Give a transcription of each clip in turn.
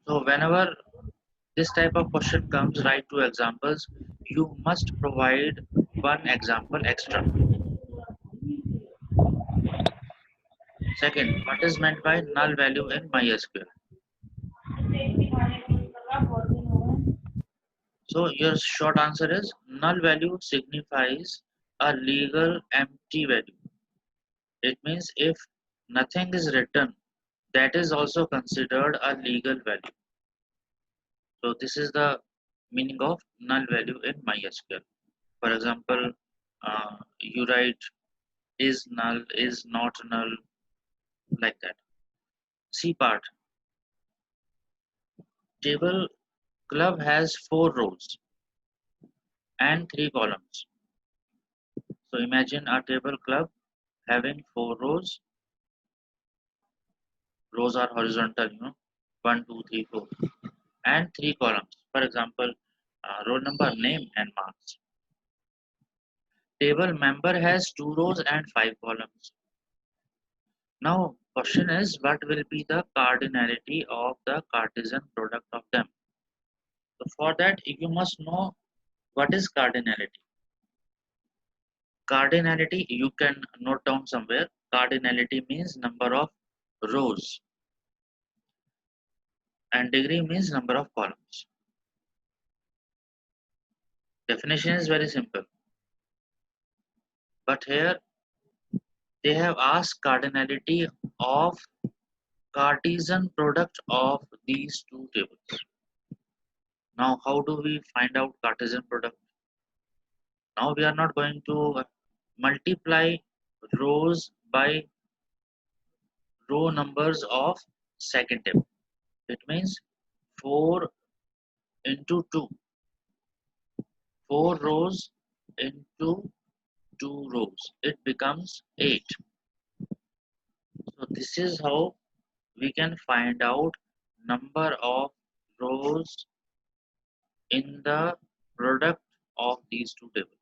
So whenever this type of question comes, write two examples. You must provide one example extra. Second, what is meant by null value in MySQL? So your short answer is null value signifies a legal empty value. It means if nothing is written, that is also considered a legal value. So this is the meaning of null value in MySQL. For example, you write is null, is not null, like that. C part. Table club has 4 rows and 3 columns. So imagine a table club having 4 rows. Rows are horizontal, 1, 2, 3, 4, and 3 columns. For example, roll number, name, and marks. Table member has 2 rows and 5 columns. Now, question is what will be the cardinality of the Cartesian product of them? So for that, you must know what is cardinality. Cardinality, you can note down somewhere. Cardinality means number of rows, and degree means number of columns. Definition is very simple, but here they have asked cardinality of Cartesian product of these two tables. Now, how do we find out Cartesian product? Now, we are not going to multiply rows by row numbers of second table. It means 4 into 2, 4 rows into 2 rows. It becomes 8. So this is how we can find out number of rows in the product of these two tables.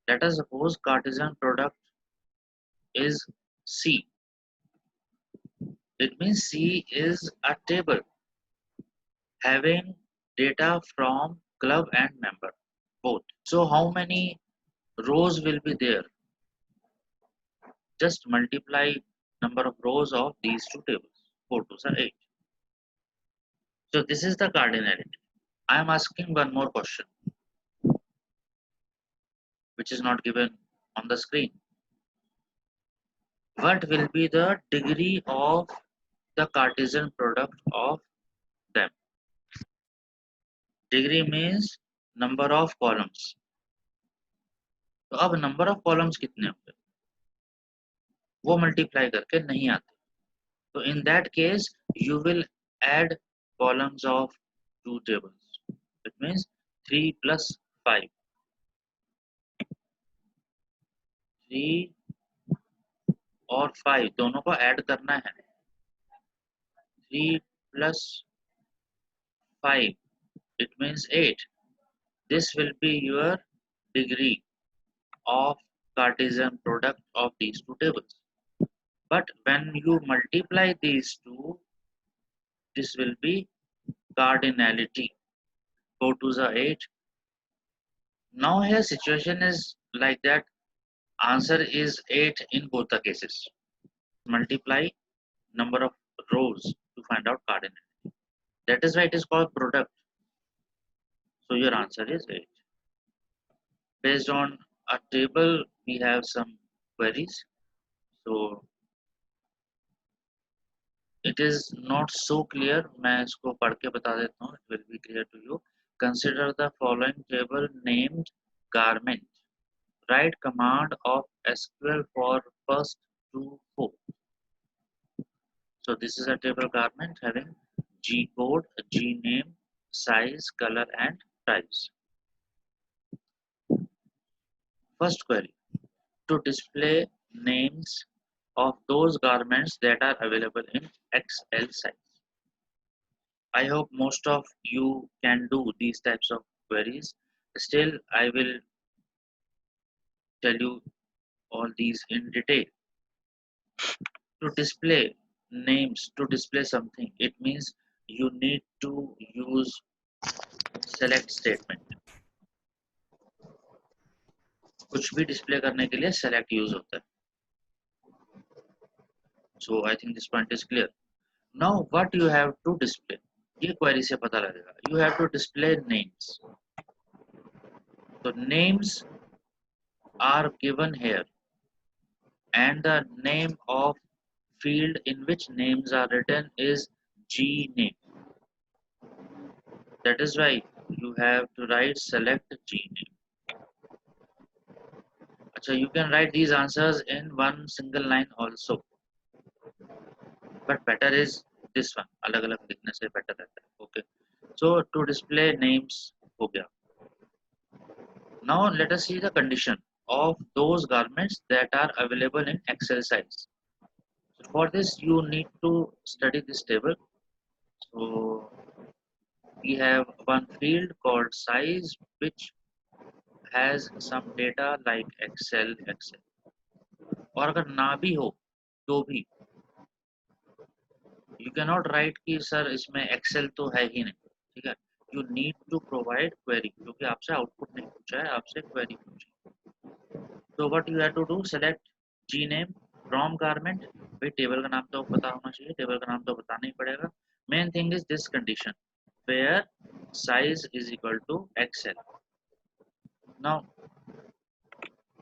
Let us suppose Cartesian product is C. It means C is a table having data from club and member both. So how many rows will be there? Just multiply number of rows of these two tables. 4 2s are 8. So this is the cardinality. I am asking one more question which is not given on the screen. What will be the degree of the Cartesian product of them? Degree means number of columns. तो अब number of columns कितने होंगे वो multiply करके नहीं आते तो in that case you will add columns of two tables. It means 3 plus 5. 3 और 5 दोनों को ऐड करना है. 3 plus 5, it means 8. This will be your degree of Cartesian product of these two tables. But when you multiply these two, this will be cardinality. 4 2s are 8. Now here situation is like that. Answer is 8 in both the cases. Multiply number of rows to find out cardinality. That is why it is called product. So your answer is 8. Based on a table, we have some queries. So it is not so clear. मैं इसको पढ़ के बता देता हूँ. It will be clear to you. Consider the following table named garment. Write command of SQL for first to fourth. So this is a table garment having G code, G name, size, color, and price. First query: to display names of those garments that are available in XL size. I hope most of you can do these types of queries. Still, I will tell you all these in detail. To display names, to display something, it means you need to use select statement. कुछ भी display करने के लिए select use होता है. So I think this point is clear. Now what you have to display, ये query से पता लगेगा. You have to display names. So names are given here and the name of field in which names are written is gname. That is why you have to write select gname. So you can write these answers in one single line also, but better is this one. अलग अलग लिखने से better रहता है. Okay. So to display names हो गया. Now let us see the condition of those garments that are available in Excel size. So for this you need to study this table. So we have one field called size which has some data like Excel. और अगर ना भी हो तो भी you cannot write कि sir इसमें Excel तो है ही नहीं. ठीक है. You need to provide query क्योंकि आपसे आउटपुट नहीं पूछा है, आपसे query पूछी. So what you have to do, select gname from garment. भाई टेबल का नाम तो पता होना चाहिए, टेबल का नाम तो बताना ही पड़ेगा. Main thing is this condition where size is equal to Excel. Now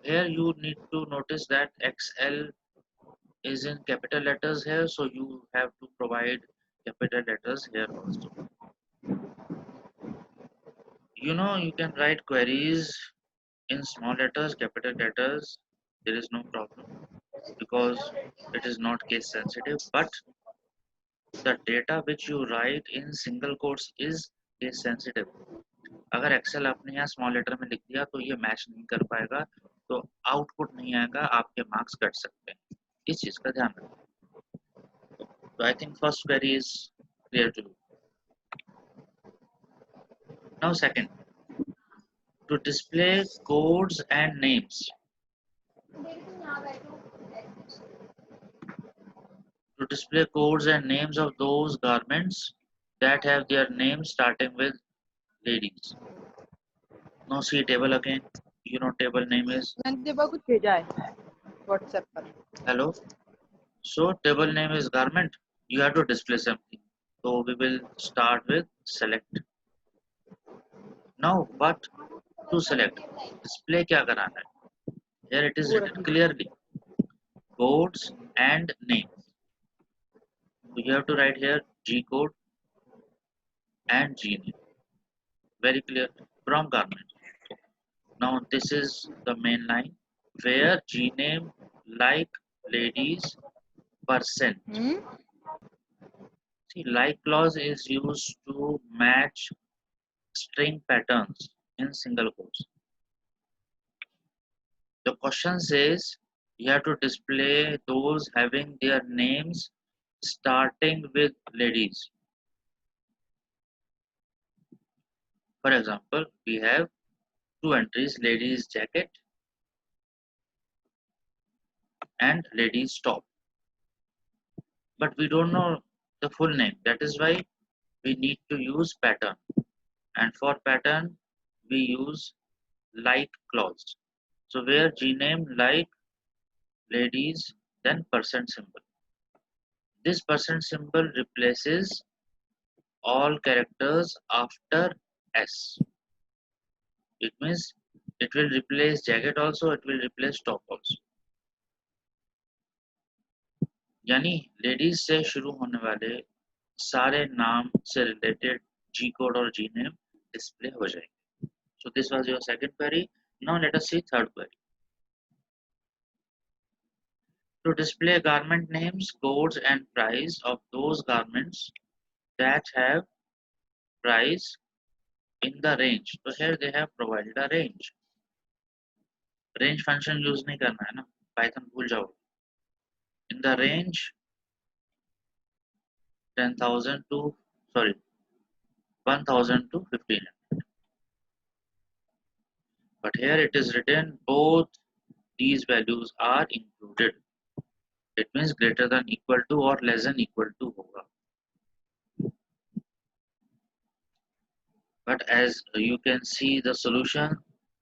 here you need to notice that XL is in capital letters here, so you have to provide capital letters here also. You know, you can write queries in small letters, capital letters, there is no problem because it is not case sensitive, but the data which you write in single quotes is case sensitive. अगर Excel आपने यहाँ small letter में लिख दिया तो ये match नहीं कर पाएगा, तो आउटपुट नहीं आएगा, आपके मार्क्स कट सकते हैं. इस चीज का ध्यान रखें. So I think first query is clear to you. Now second, to display codes and names. To display codes and names of those garments that have their names starting with ladies. Now see table again. You know table name is. कुछ भेजा है WhatsApp पर. Hello. So table name is garment. You have to display something. So we will start with select. Now what to select? Display क्या कराना है? Here it is written clearly. Codes and names. So you have to write here G code and G name. Very clear from garment. Now this is the main line where G name like ladies percent. See, like clause is used to match string patterns in single quotes. The question says you have to display those having their names starting with ladies. For example, we have two entries, ladies jacket and ladies top. But we don't know the full name. That is why we need to use pattern. And for pattern, we use like clause. So where gname like ladies, then percent symbol. This percent symbol replaces all characters after S. It means it will replace jacket also, it will replace top also. यानी ladies से शुरू होने वाले सारे नाम से related जी code और जी name display हो जाएंगे. So this was your second query. Now let us see third query. To display garment names, codes and price of those garments that have price in the range. So here they have provided a range. Range function use नहीं करना है ना, Python भूल जाओ. In the range 10,000 to 1,000 to 1,500. But here it is written both these values are included. It means greater than equal to or less than equal to होगा. but as you can see the solution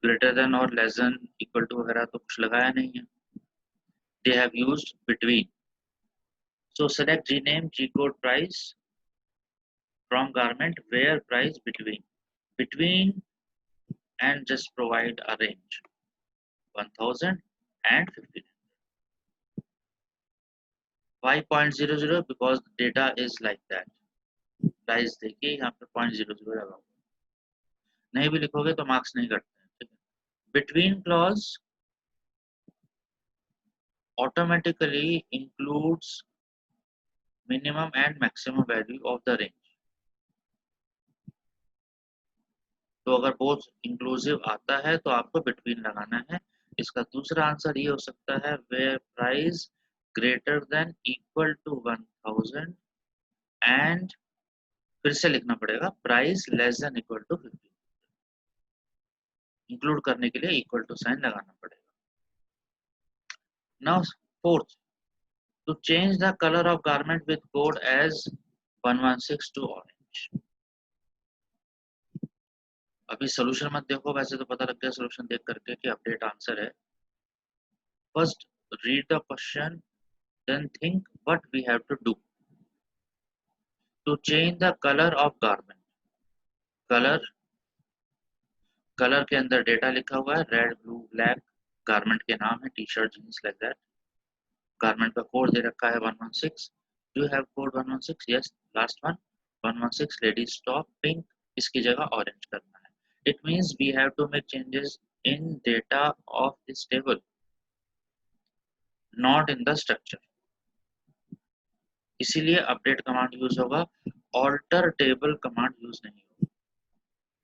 greater than or less than equal to वगैरह तो कुछ लगाया नहीं है. They have used between. So select rename G code price from garment where price between and just provide a range 1000 and 1500. 5.00 because data is like that. Price देखिए यहाँ पे 0.00 लगा हुआ. नहीं भी लिखोगे तो मार्क्स नहीं कटते हैं. ठीक है. Between clause automatically includes minimum and maximum value of the range. तो अगर बोथ इंक्लूसिव आता है तो आपको बिटवीन लगाना है. इसका दूसरा आंसर ये हो सकता है where price greater than equal to 1000 and फिर से लिखना पड़ेगा price less than equal to 15. Include करने के लिए इक्वल टू साइन लगाना पड़ेगा. Now fourth, to change the color of garment with code as 116 to orange. अभी सोल्यूशन मत देखो, वैसे तो पता लग गया सोल्यूशन देख करके कि अपडेट आंसर है. First read the question, then think what we have to do to change the color of garment. Colour के अंदर डेटा लिखा हुआ है रेड ब्लू ब्लैक. गारमेंट के नाम है T shirt jeans like that. Garment का कोड दे रखा है 116. Do you have code 116? Yes, last one 116 ladies top pink. इसकी जगह ऑरेंज करना है. It means we have to make changes in data of this table, not in the structure. इसीलिए update command use होगा, alter table command use नहीं होगा.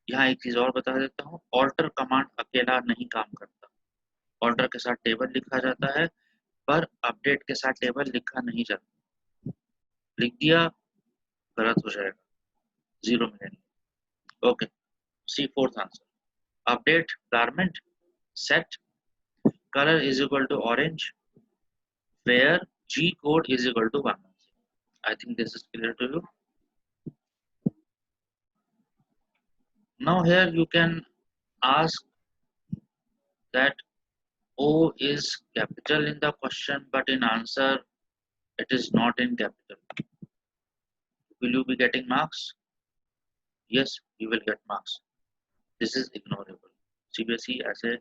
यहाँ एक चीज और बता देता हूँ, ऑल्टर कमांड अकेला नहीं काम करता. ऑल्टर के साथ टेबल लिखा जाता है पर अपडेट के साथ टेबल लिखा नहीं जाता. लिख दिया गलत हो जाएगा, जीरो मिलेंगे. Okay, see fourth answer. Update garment set color is equal to orange where G code is equal to 1. I think this is clear to you. Now here you can ask that O is capital in the question but in answer it is not in capital. Will you be getting marks? Yes, you will get marks. This is ignorable. CBSE ऐसे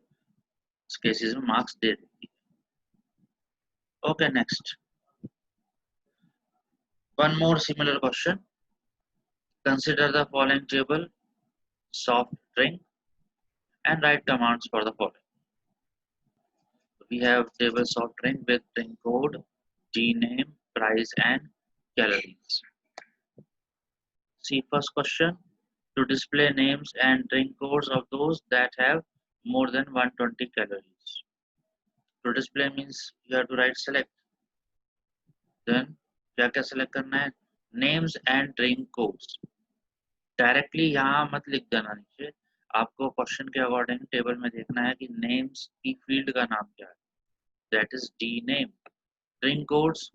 cases में marks दे देती है. Okay, next. One more similar question. Consider the following table, soft drink, and write commands for the following. We have table soft drink with drink code, D name, price, and calories. See first question. To display names and drink codes of those that have more than 120 calories. To display means you have to write select. Then क्या क्या select करना है? Names and drink codes. Directly यहाँ मत लिख देना नीचे, आपको क्वेश्चन के अकॉर्डिंग टेबल में देखना है कि नेम्स की फील्ड का नाम क्या है. That is the name. Drink codes,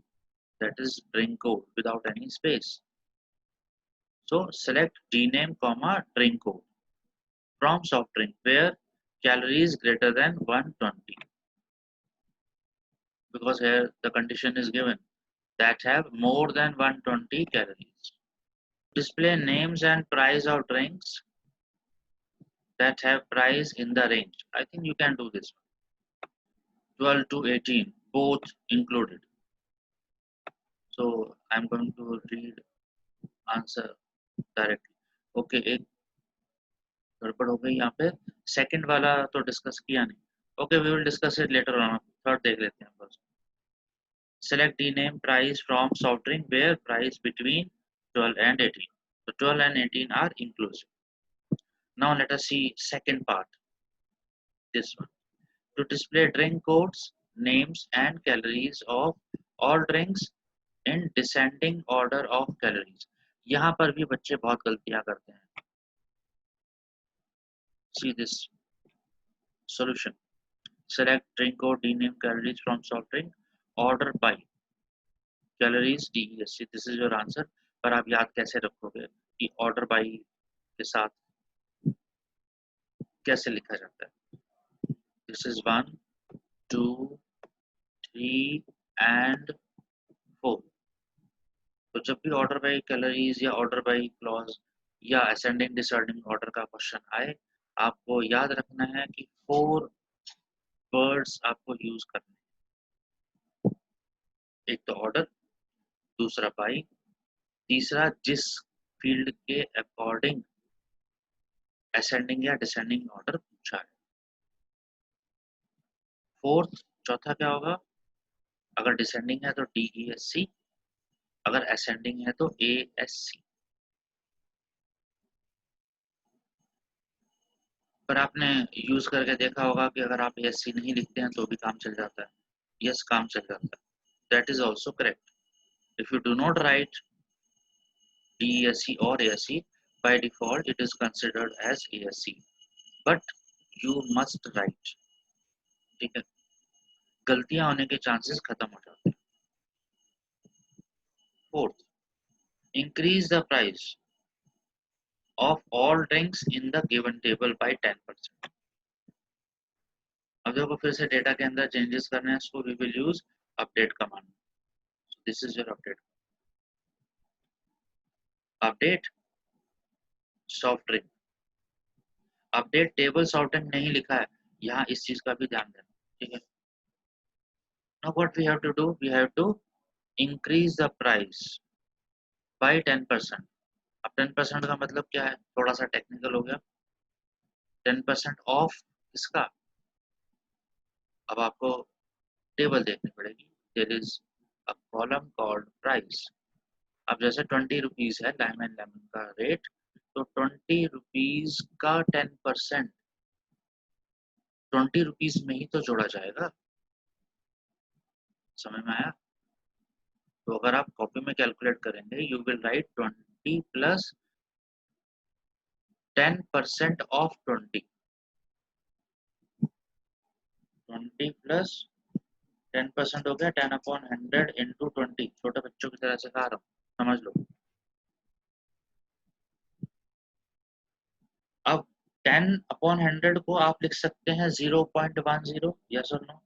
that is drink code without any space. So select the name comma drink code from soft drink where calories greater than 120 because here the condition is given that have more than 120 calories. Display names and price of drinks that have price in the range. I think you can do this one. 12 to 18 both included. So I'm going to read answer directly. Okay, एक गड़बड़ हो गई यहाँ पे. Second वाला तो discuss किया नहीं. Okay, we will discuss it later on. Third देख लेते हैं first. Select the name price from soft drink where price between 12 and 18. So 12 and 18 are inclusive. Now let us see second part. This one. To display drink codes, names and calories of all drinks in descending order of calories. यहाँ पर भी बच्चे बहुत गलतियां करते हैं. See this solution. Select drink code, D name, calories from soft drink, order by calories DESC. This is your answer. पर आप याद कैसे रखोगे कि order by के साथ कैसे लिखा जाता है? This is 1 2 3 and 4। तो जब भी ऑर्डर बाय कैलोरीज या ऑर्डर बाय क्लॉज या असेंडिंग डिसेंडिंग ऑर्डर का क्वेश्चन आए, आपको याद रखना है कि 4 वर्ड्स आपको यूज करने हैं। एक तो ऑर्डर, दूसरा बाय, तीसरा जिस फील्ड के अकॉर्डिंग असेंडिंग या डिसेंडिंग ऑर्डर पूछा है। फोर्थ, चौथा क्या होगा? अगर डिसेंडिंग है तो DESC, अगर असेंडिंग है तो ASC। पर आपने यूज करके देखा होगा कि अगर आप ASC नहीं लिखते हैं तो भी काम चल जाता है। यस, काम चल जाता है। That is also correct. If you do not right DESC or ASC, by default it is considered as ASC, but you must write। ठीक है, गलतियां होने के चांसेस खत्म हो जाते हैं। Fourth, increase the price of all drinks in the given table by 10%। अब देखो फिर से डेटा के अंदर चेंजेस करने हैं, so we will use update command. This is your update. Update soft drink, update table soft drink नहीं लिखा है, यहाँ इस चीज का भी ध्यान देना। ठीक है, now what we have to do, we have to increase the price by 10%। अब 10% का मतलब क्या है? थोड़ा सा टेक्निकल हो गया। 10% ऑफ इसका, अब आपको टेबल देखनी पड़ेगी। There is a column called price. अब जैसे 20 रुपीज है लाइम एंड लेमन का रेट, तो 20 रुपीज का 10% 20 रुपीज में ही तो जोड़ा जाएगा। समझ में आया? तो अगर आप कॉपी में कैलकुलेट करेंगे, you will write 20 plus 10% of 20, 20 plus 10% हो गया 10/100 इंटू 20। छोटे बच्चों की तरह से खा रहा हूँ, समझ लो। अब 10/100 को आप लिख सकते हैं 0.10। यस और नो?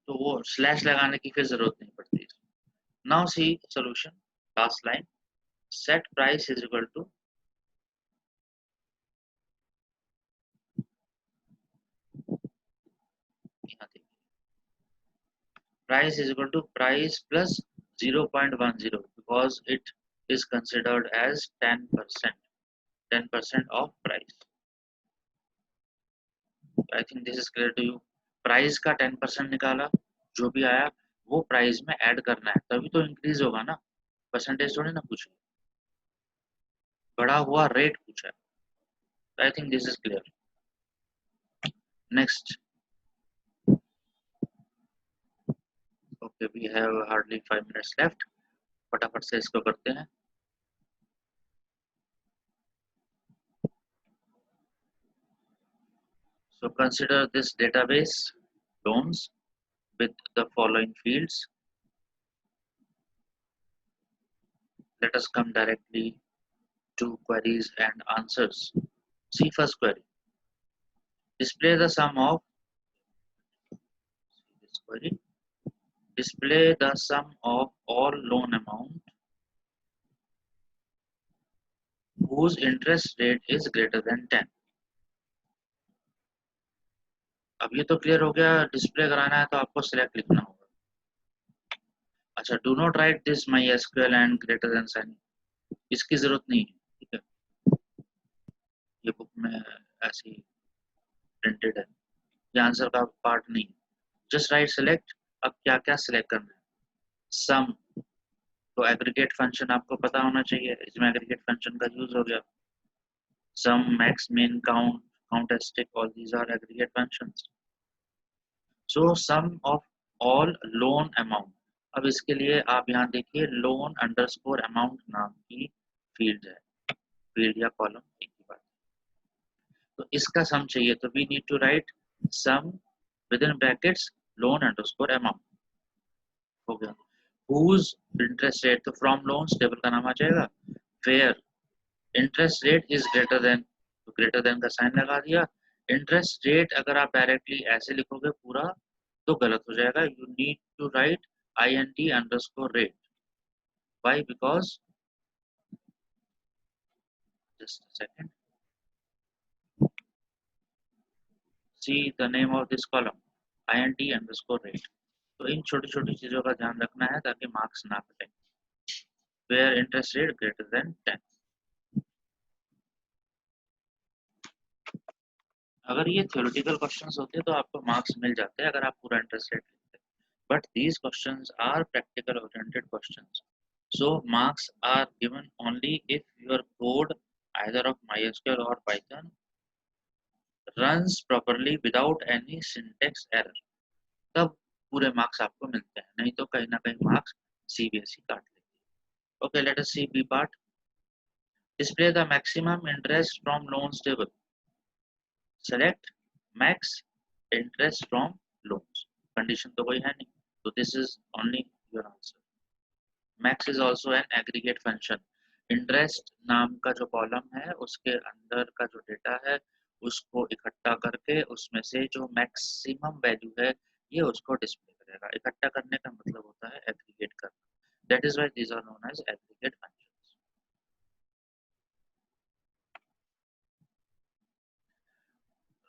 तो वो स्लैश लगाने की फिर जरूरत नहीं पड़ती। Now see solution, last line, set price is equal to, price is equal to price plus 0.10 because it is considered as 10% of price। I think this is clear to you। Price का 10% निकाला, जो भी आया वो price में add करना है, तभी तो इंक्रीज होगा ना। परसेंटेज थोड़ी ना पूछे, बढ़ा हुआ रेट पूछा है। I think this is clear. Next, okay, we have hardly 5 minutes left, फटाफट से इसको करते हैं। So consider this database loans with the following fields। Let us come directly to queries and answers। See first query, display the sum of, this query, display the sum of all loan amount whose interest rate is greater than 10। अब ये तो clear हो गया, display कराना है तो आपको select लिखना होगा। अच्छा, do not write this MySQL and greater than sign, इसकी जरूरत नहीं है। ठीक है, ये बुक में ऐसी प्रिंटेड है, ये आंसर का पार्ट नहीं। Just right select. अब क्या क्या सिलेक्ट करना है? सम, तो एग्रीगेट फंक्शन आपको पता होना चाहिए, इसमें एग्रीगेट फंक्शन का यूज हो गया। Sum, max, min, count, count distinct, all these are aggregate functions. So sum of all loan amount. अब इसके लिए आप यहाँ देखिए, लोन अंडरस्कोर अमाउंट नाम की फील्ड है, फील्ड या कॉलम एक ही बात। तो इसका सम चाहिए, तो we need to write sum with in brackets loan underscore amount. हो गया। हुज इंटरेस्ट रेट, तो फ्रॉम लोन्स टेबल का नाम आ जाएगा, where interest rate is greater than, तो ग्रेटर देन का साइन लगा दिया। इंटरेस्ट रेट अगर आप डायरेक्टली ऐसे लिखोगे पूरा तो गलत हो जाएगा, you need to write INT_rate। Why? Because, just a second, see the name of this column INT_rate। तो इन छोटी छोटी चीजों का ध्यान रखना है ताकि मार्क्स ना कटे। Where interest rate greater than 10। अगर ये थ्योरेटिकल क्वेश्चंस होते तो आपको मार्क्स मिल जाते हैं अगर आप पूरा इंटरेस्ट रेट लिखते, but these questions are practical oriented questions, so marks are given only if your code either of MySQL or Python runs properly without any syntax error, तब पूरे मार्क्स आपको मिलते हैं, नहीं तो कहीं ना कहीं मार्क्स CBSE काट लेती है। Okay, let us see B part. Display the maximum interest from loans table. Select max interest from loans. Condition तो कोई है नहीं, so this is only your answer. Max is also an aggregate function. Interest नाम का जो column है उसके अंदर का जो डेटा है उसको इकट्ठा करके उसमें से जो मैक्सिमम वैल्यू है ये उसको डिस्प्ले करेगा। इकट्ठा करने का मतलब होता है एग्रीगेट करना। That is why these are known as aggregate functions.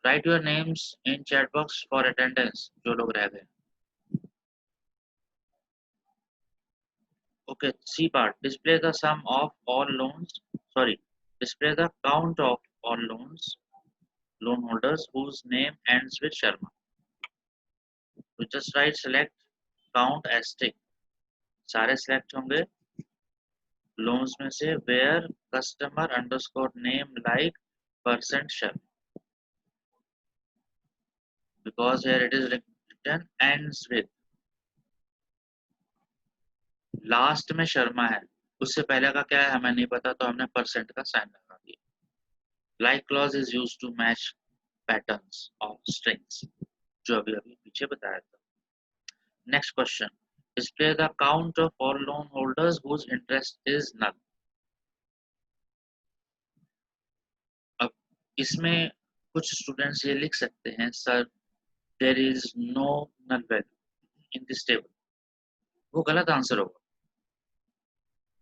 Write your names in chat box for attendance, जो लोग रह गए। Okay, C part. Display the sum of all loans. Sorry, display the count of all loan holders whose name ends with Sharma. So just write select count asterisk. सारे select होंगे loans में से where customer underscore name like percent Sharma, because here it is written ends with, last में शर्मा है, उससे पहले का क्या है हमें नहीं पता तो हमने परसेंट का साइन लगा दिया। Like clause is used to match patterns of strings, जो अभी अभी पीछे बताया था। Next question, display the count of all loan holders whose interest is null. अब इसमें कुछ स्टूडेंट्स ये लिख सकते हैं sir there is no null value in this table, वो गलत आंसर होगा।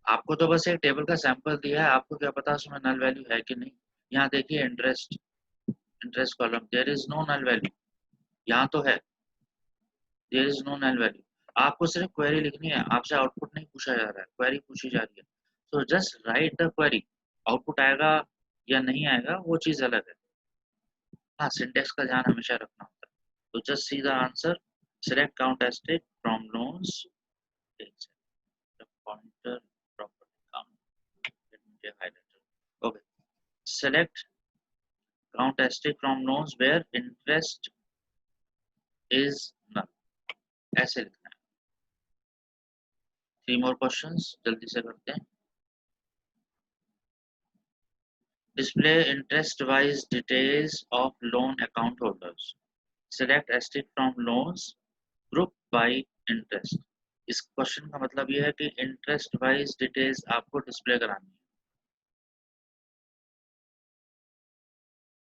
आपको तो बस एक टेबल का सैंपल दिया है, आपको क्या पता उसमें नल वैल्यू है कि नहीं। यहाँ देखिए interest column, there is no null value, यहाँ तो है there is no null value. आपको सिर्फ क्वेरी लिखनी है, आपसे आउटपुट नहीं पूछा जा रहा है, क्वेरी पूछी जा रही है। So just right the query, output आएगा या नहीं आएगा वो चीज अलग है। हाँ, सिंटेक्स का ध्यान हमेशा रखना होता है। तो just see the answer, select count estate from loans, pointer property count, let me get highlighter. Okay, select count asterisk from loans where interest is null, ऐसे लिखना है। 3 more questions जल्दी से करते हैं। Display interest wise details of loan account holders. Select asterisk from loans group by interest. इस question का मतलब ये है कि इंटरेस्ट वाइज डिटेल्स आपको डिस्प्ले करानी है।